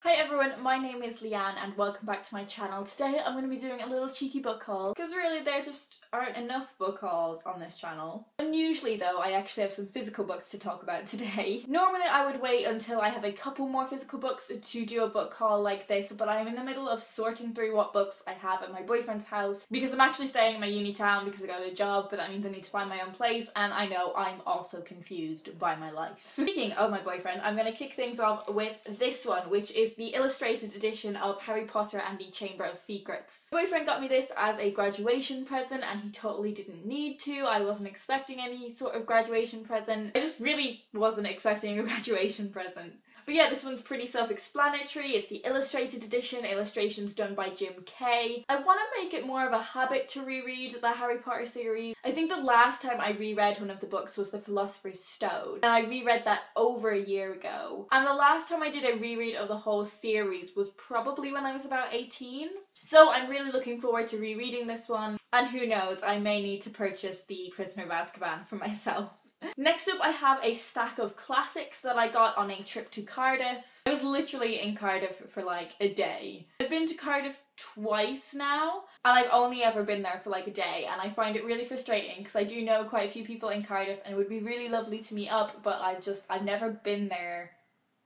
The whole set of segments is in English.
Hi everyone, my name is Leanne and welcome back to my channel. Today I'm going to be doing a little cheeky book haul because really there just aren't enough book hauls on this channel. Unusually though, I actually have some physical books to talk about today. Normally I would wait until I have a couple more physical books to do a book haul like this, but I'm in the middle of sorting through what books I have at my boyfriend's house because I'm actually staying in my uni town because I got a job, but that means I need to find my own place, and I know I'm also confused by my life. Speaking of my boyfriend, I'm going to kick things off with this one, which is the illustrated edition of Harry Potter and the Chamber of Secrets. My boyfriend got me this as a graduation present and he totally didn't need to. I wasn't expecting any sort of graduation present. I just really wasn't expecting a graduation present. But yeah, this one's pretty self-explanatory. It's the illustrated edition, illustrations done by Jim Kay. I want to make it more of a habit to reread the Harry Potter series. I think the last time I reread one of the books was The Philosopher's Stone, and I reread that over a year ago. And the last time I did a reread of the whole series was probably when I was about 18. So I'm really looking forward to rereading this one, and who knows, I may need to purchase The Prisoner of Azkaban for myself. Next up I have a stack of classics that I got on a trip to Cardiff. I was literally in Cardiff for like a day. I've been to Cardiff twice now and I've only ever been there for like a day, and I find it really frustrating because I do know quite a few people in Cardiff and it would be really lovely to meet up, but I've never been there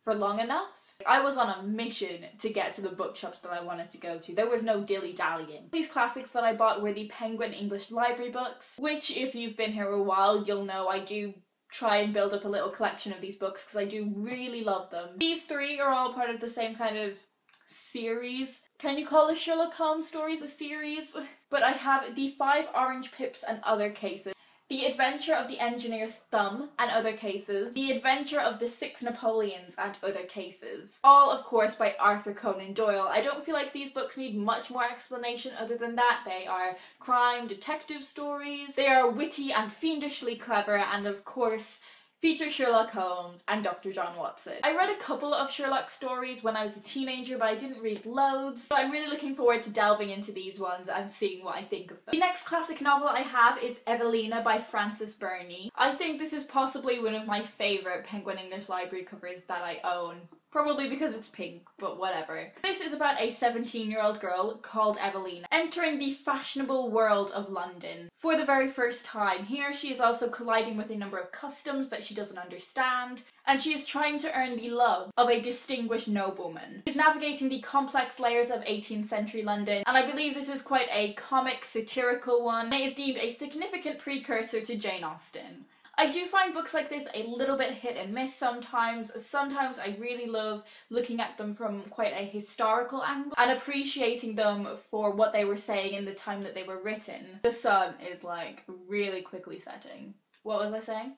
for long enough. I was on a mission to get to the bookshops that I wanted to go to. There was no dilly-dallying. These classics that I bought were the Penguin English Library books, which if you've been here a while, you'll know I do try and build up a little collection of these books because I do really love them. These three are all part of the same kind of series. Can you call the Sherlock Holmes stories a series? But I have the 5 Orange Pips and Other Cases, The Adventure of the Engineer's Thumb and Other Cases, The Adventure of the 6 Napoleons and Other Cases. All, of course, by Arthur Conan Doyle. I don't feel like these books need much more explanation other than that. They are crime detective stories. They are witty and fiendishly clever, and of course feature Sherlock Holmes and Dr. John Watson. I read a couple of Sherlock stories when I was a teenager, but I didn't read loads, so I'm really looking forward to delving into these ones and seeing what I think of them. The next classic novel I have is Evelina by Frances Burney. I think this is possibly one of my favourite Penguin English Library covers that I own. Probably because it's pink, but whatever. This is about a 17-year-old girl called Evelina entering the fashionable world of London for the very first time. Here she is also colliding with a number of customs that she doesn't understand, and she is trying to earn the love of a distinguished nobleman. She's navigating the complex layers of 18th century London, and I believe this is quite a comic, satirical one. It is deemed a significant precursor to Jane Austen. I do find books like this a little bit hit and miss sometimes. Sometimes I really love looking at them from quite a historical angle and appreciating them for what they were saying in the time that they were written. The sun is like really quickly setting. What was I saying?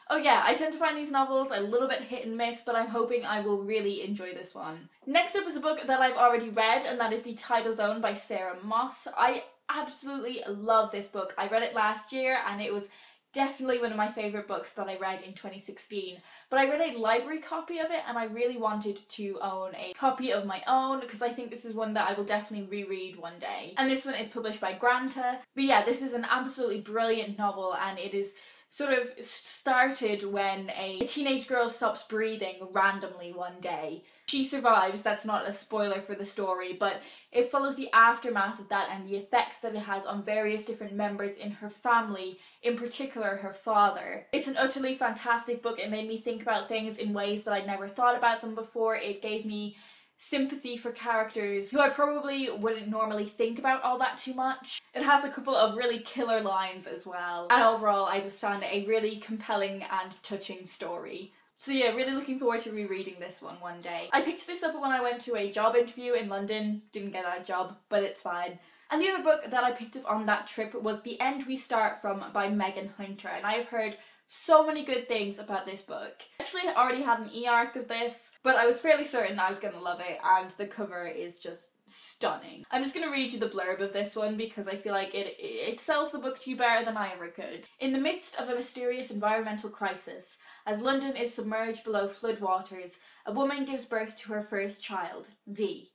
Oh yeah, I tend to find these novels a little bit hit and miss, but I'm hoping I will really enjoy this one. Next up is a book that I've already read, and that is The Tidal Zone by Sarah Moss. I absolutely love this book. I read it last year and it was definitely one of my favourite books that I read in 2016, but I read a library copy of it and I really wanted to own a copy of my own because I think this is one that I will definitely reread one day. And this one is published by Granta. But yeah, this is an absolutely brilliant novel, and it is sort of started when a teenage girl stops breathing randomly one day. She survives, that's not a spoiler for the story, but it follows the aftermath of that and the effects that it has on various different members in her family, in particular her father. It's an utterly fantastic book. It made me think about things in ways that I'd never thought about them before. It gave me sympathy for characters who I probably wouldn't normally think about all that too much. It has a couple of really killer lines as well, and overall I just found it a really compelling and touching story. So yeah, really looking forward to rereading this one day. I picked this up when I went to a job interview in London. Didn't get that job, but it's fine. And the other book that I picked up on that trip was The End We Start From by Megan Hunter, and I have heard so many good things about this book. Actually, I already had an e-arc of this, but I was fairly certain that I was going to love it, and the cover is just stunning. I'm just going to read you the blurb of this one because I feel like it sells the book to you better than I ever could. In the midst of a mysterious environmental crisis, as London is submerged below flood waters, a woman gives birth to her first child, Z.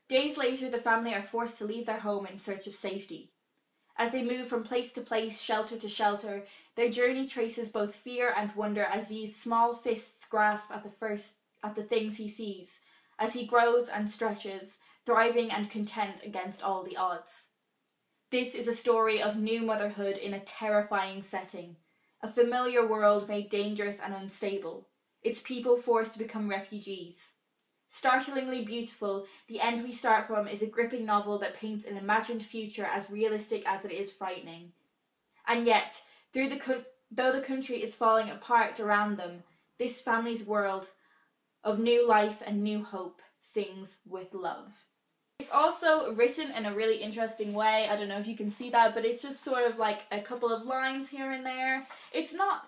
Days later, the family are forced to leave their home in search of safety. As they move from place to place, shelter to shelter, their journey traces both fear and wonder as Z's small fists grasp at the things he sees, as he grows and stretches, thriving and content against all the odds. This is a story of new motherhood in a terrifying setting, a familiar world made dangerous and unstable, its people forced to become refugees. Startlingly beautiful, the end we start from is a gripping novel that paints an imagined future as realistic as it is frightening. And yet, though the country is falling apart around them, this family's world of new life and new hope sings with love. It's also written in a really interesting way. I don't know if you can see that, but it's just sort of like a couple of lines here and there. It's not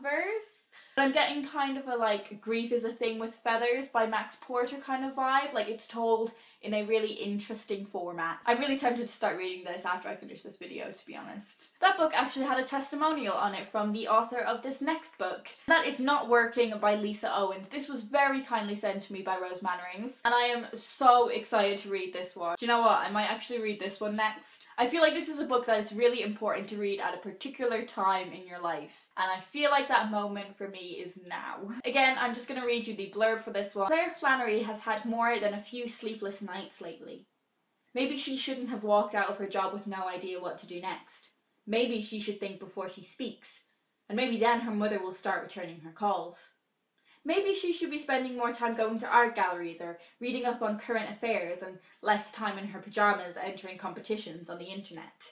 verse. But I'm getting kind of a like Grief is a Thing with Feathers by Max Porter kind of vibe. Like it's told in a really interesting format. I'm really tempted to start reading this after I finish this video, to be honest. That book actually had a testimonial on it from the author of this next book. That is Not Working by Lisa Owens. This was very kindly sent to me by Rose Mannerings, and I am so excited to read this one. Do you know what? I might actually read this one next. I feel like this is a book that it's really important to read at a particular time in your life, and I feel like that moment for me is now. Again, I'm just going to read you the blurb for this one. Claire Flannery has had more than a few sleepless nights lately. Maybe she shouldn't have walked out of her job with no idea what to do next. Maybe she should think before she speaks, and maybe then her mother will start returning her calls. Maybe she should be spending more time going to art galleries or reading up on current affairs and less time in her pyjamas entering competitions on the internet.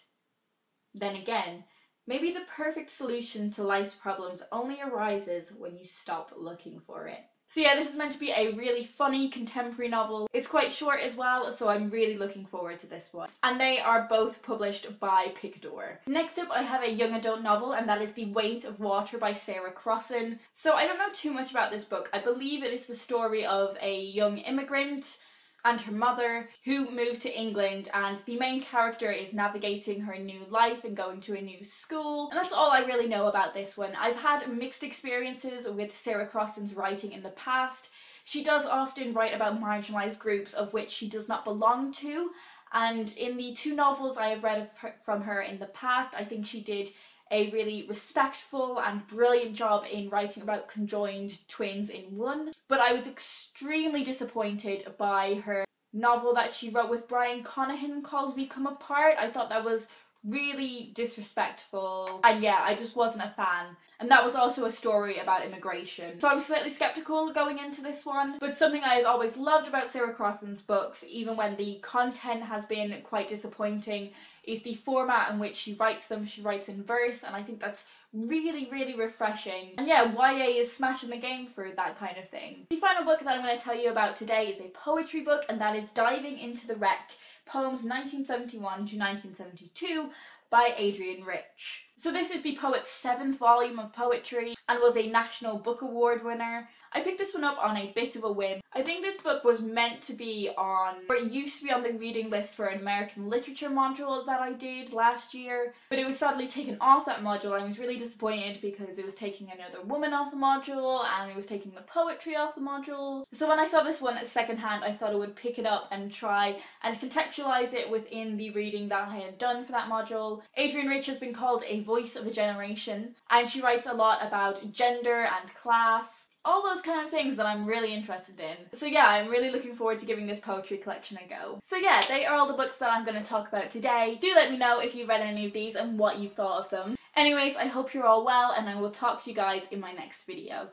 Then again, maybe the perfect solution to life's problems only arises when you stop looking for it. So yeah, this is meant to be a really funny contemporary novel. It's quite short as well, so I'm really looking forward to this one. And they are both published by Picador. Next up, I have a young adult novel, and that is The Weight of Water by Sarah Crossan. So I don't know too much about this book. I believe it is the story of a young immigrant and her mother who moved to England, and the main character is navigating her new life and going to a new school. And that's all I really know about this one. I've had mixed experiences with Sarah Crossan's writing in the past. She does often write about marginalised groups of which she does not belong to, and in the two novels I have read from her in the past, I think she did a really respectful and brilliant job in writing about conjoined twins in one. But I was extremely disappointed by her novel that she wrote with Brian Conahan called We Come Apart. I thought that was really disrespectful, and yeah, I just wasn't a fan. And that was also a story about immigration. So I was slightly skeptical going into this one, but something I've always loved about Sarah Crossan's books, even when the content has been quite disappointing, is the format in which she writes them. She writes in verse, and I think that's really, really refreshing. And yeah, YA is smashing the game for that kind of thing. The final book that I'm going to tell you about today is a poetry book, and that is Diving into the Wreck, Poems 1971 to 1972 by Adrienne Rich. So this is the poet's 7th volume of poetry and was a National Book Award winner. I picked this one up on a bit of a whim. I think this book was meant to be on, or it used to be on the reading list for an American literature module that I did last year, but it was sadly taken off that module. I was really disappointed because it was taking another woman off the module and it was taking the poetry off the module. So when I saw this one secondhand, I thought I would pick it up and try and contextualise it within the reading that I had done for that module. Adrienne Rich has been called a voice of a generation, and she writes a lot about gender and class, all those kind of things that I'm really interested in. So yeah, I'm really looking forward to giving this poetry collection a go. So yeah, they are all the books that I'm going to talk about today. Do let me know if you've read any of these and what you've thought of them. Anyways, I hope you're all well, and I will talk to you guys in my next video.